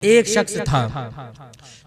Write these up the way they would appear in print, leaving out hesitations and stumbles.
एक शख्स था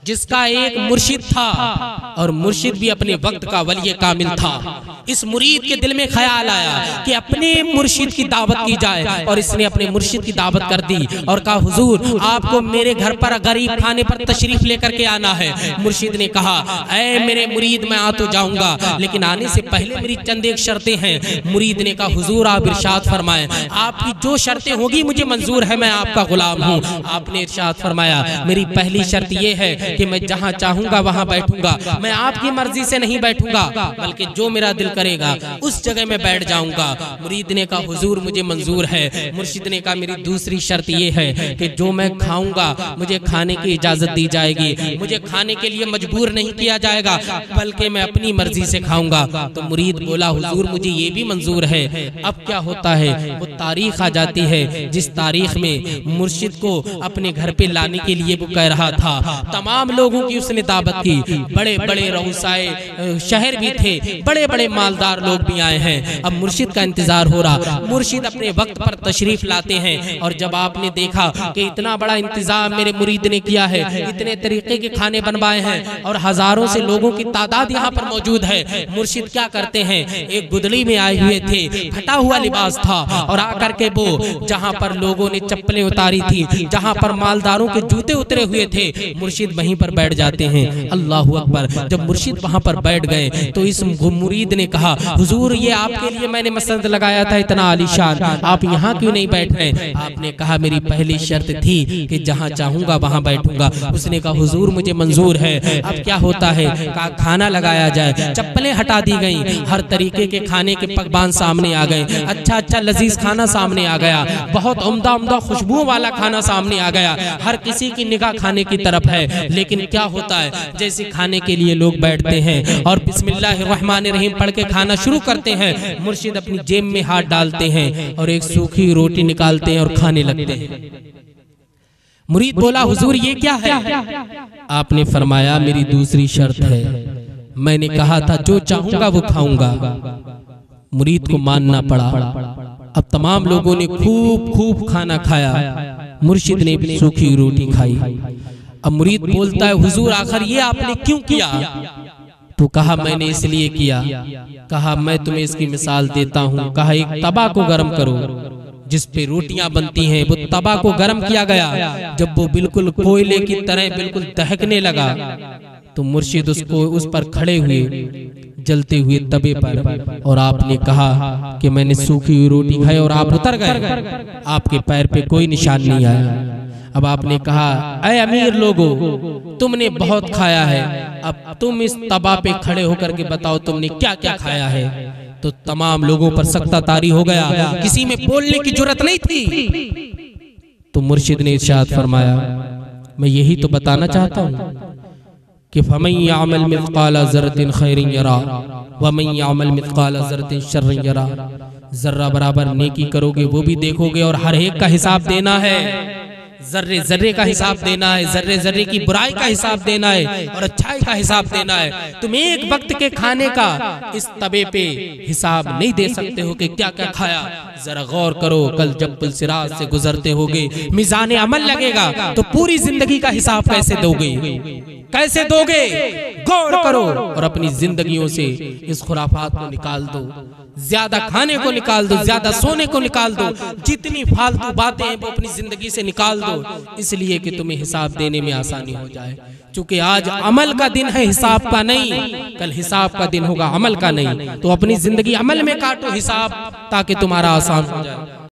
जिसका एक मुर्शिद था और मुर्शिद भी अपने वक्त का वली कामिल था। इस मुरीद के दिल में ख्याल आया कि अपने मुर्शिद की दावत की जाए और इसने अपने मुर्शिद की दावत कर दी और कहा, हुजूर आपको मेरे घर पर गरीब खाने पर तशरीफ लेकर के आना है। मुर्शिद ने कहा, ऐ मेरे मुरीद मैं आ तो जाऊंगा, लेकिन आने से पहले मेरी चंद एक शर्तें हैं। मुरीद ने कहा, हुजूर आप इरशाद फरमाएं, आपकी जो शर्तें होगी मुझे मंजूर है, मैं आपका गुलाम हूँ। आपने इरशाद फरमाया, मेरी पहली शर्त ये है कि मैं जहाँ चाहूंगा वहाँ बैठूंगा, मैं आपकी मर्जी से नहीं बैठूंगा, बल्कि जो मेरा दिल करेगा उस जगह में बैठ जाऊंगा। मुरीद ने कहा, हुजूर मुझे मंजूर है। मुर्शिद ने कहा, मेरी दूसरी शर्त ये है कि जो मैं खाऊंगा मुझे खाने की इजाजत दी जाएगी, मुझे खाने के लिए मजबूर नहीं किया जाएगा, बल्कि मैं अपनी मर्जी से खाऊंगा। तो मुरीद बोला, हुजूर मुझे ये भी मंजूर है। अब क्या होता है, वो तारीख आ जाती है जिस तारीख में मुर्शिद को अपने घर पे लाने के लिए वो कह रहा था। तमाम लोगों की उसने दावत की, बड़े बड़े रऊसाए शहर भी थे, बड़े बड़े मालदार लोग भी आए हैं। अब मुर्शिद का इंतजार हो रहा। मुर्शिद अपने वक्त पर तशरीफ लाते हैं और जब आपने देखा कि इतना बड़ा इंतजाम मेरे मुरीद ने किया है, इतने तरीके के खाने बनवाए हैं और हजारों से लोगों की तादाद यहाँ पर मौजूद है, मुर्शिद क्या करते हैं, एक गुदली में आए हुए थे, फटा हुआ लिबास था और आकर के वो जहाँ पर लोगों ने चप्पलें उतारी थी, जहाँ पर मालदारों के जूते उतरे हुए थे, मुर्शिद वहीं पर बैठ जाते हैं। अल्लाहु अकबर। जब मुर्शिद वहां पर बैठ गए तो इस मुरीद ने कहा, हुजूर ये आपके लिए मैंने मसंद लगाया था इतना आलीशान, आप यहाँ क्यों नहीं बैठ रहे? आपने कहा, मेरी पहली शर्त थी कि जहाँ चाहूंगा वहां बैठूंगा। उसने कहा, हुजूर मुझे मंजूर है। अब क्या होता है, कहा खाना लगाया जाए। चप्पलें हटा दी गई, हर तरीके के खाने के पकवान सामने आ गए। अच्छा अच्छा लजीज खाना सामने आ गया, बहुत उम्दा उम्दा खुशबुओं वाला खाना सामने आ गया। हर किसी की निगाह खाने की तरफ है, लेकिन क्या होता है, जैसे खाने के लिए लोग बैठते हैं और बिस्मिल्लाहिर्रहमानिर्रहीम पढ़ के खाना शुरू करते हैं, मुर्शिद अपनी जेब में हाथ डालते हैं और एक सूखी रोटी निकालते हैं और खाने लगते हैं। मुरीद बोला, हुजूर ये क्या है? आपने फरमाया, मेरी दूसरी शर्त है, मैंने कहा था जो चाहूंगा वो खाऊंगा। मुरीद को मानना पड़ा। अब तमाम लोगों ने खूब खूब खाना खाया, मुर्शिद ने भी सूखी रोटी खाई। अब मुरीद बोलता है, हुजूर आखिर ये आपने क्यों किया? तो कहा, मैंने इसलिए किया। कहा, मैं तुम्हें इसकी मिसाल देता हूँ। कहा, एक तवा को गर्म करो जिस पे रोटियां बनती हैं, वो तवा को गर्म किया गया। जब वो बिल्कुल कोयले की तरह बिल्कुल दहकने लगा तो मुर्शिद उसको उस पर खड़े हुए जलते हुए तवे पर, और आपने कहा कि मैंने सूखी हुई रोटी खाई और आप उतर गए, आपके पैर पे कोई निशान नहीं आया। अब आपने कहा, ऐ अमीर लोगों, तुमने बहुत खाया है, अब तुम इस तवा पे खड़े होकर के बताओ तुमने क्या क्या खाया है। तो तमाम लोगों पर सख्ता तारी हो गया, किसी में बोलने की जुर्रत नहीं थी। तो मुर्शिद ने इरशाद फरमाया, मैं यही तो बताना चाहता हूँ कि फमन यअमल मिस्काल ज़र्रतिन खैरिन यरा वमन यअमल मिस्काल ज़र्रतिन शर्रिन यरा। जर्रा बराबर नेकी करोगे वो भी देखोगे और हर एक का हिसाब देना है, जर्रे जर्रे का हिसाब देना है, जर्रे जर्रे की बुराई का हिसाब देना है और अच्छाई का हिसाब देना है। तुम एक वक्त के खाने का इस तवे पे हिसाब नहीं दे सकते हो कि क्या क्या खाया। जरा गौर करो, कल जब पुलसिरात से गुजरते होगे, मिजान अमल लगेगा तो पूरी जिंदगी का हिसाब कैसे दोगे, कैसे दोगे? गौर करो और अपनी जिंदगियों से इस खुराफात को निकाल दो, ज्यादा खाने को निकाल दो, ज्यादा सोने को निकाल दो, जितनी फालतू बातें हैं वो अपनी जिंदगी से निकाल दो, इसलिए कि तुम्हें हिसाब देने में आसानी हो जाए। क्योंकि आज अमल का दिन है, हिसाब का नहीं। कल हिसाब का दिन होगा, अमल का नहीं। तो अपनी जिंदगी अमल में काटो हिसाब, ताकि तुम्हारा आसान हो जाए।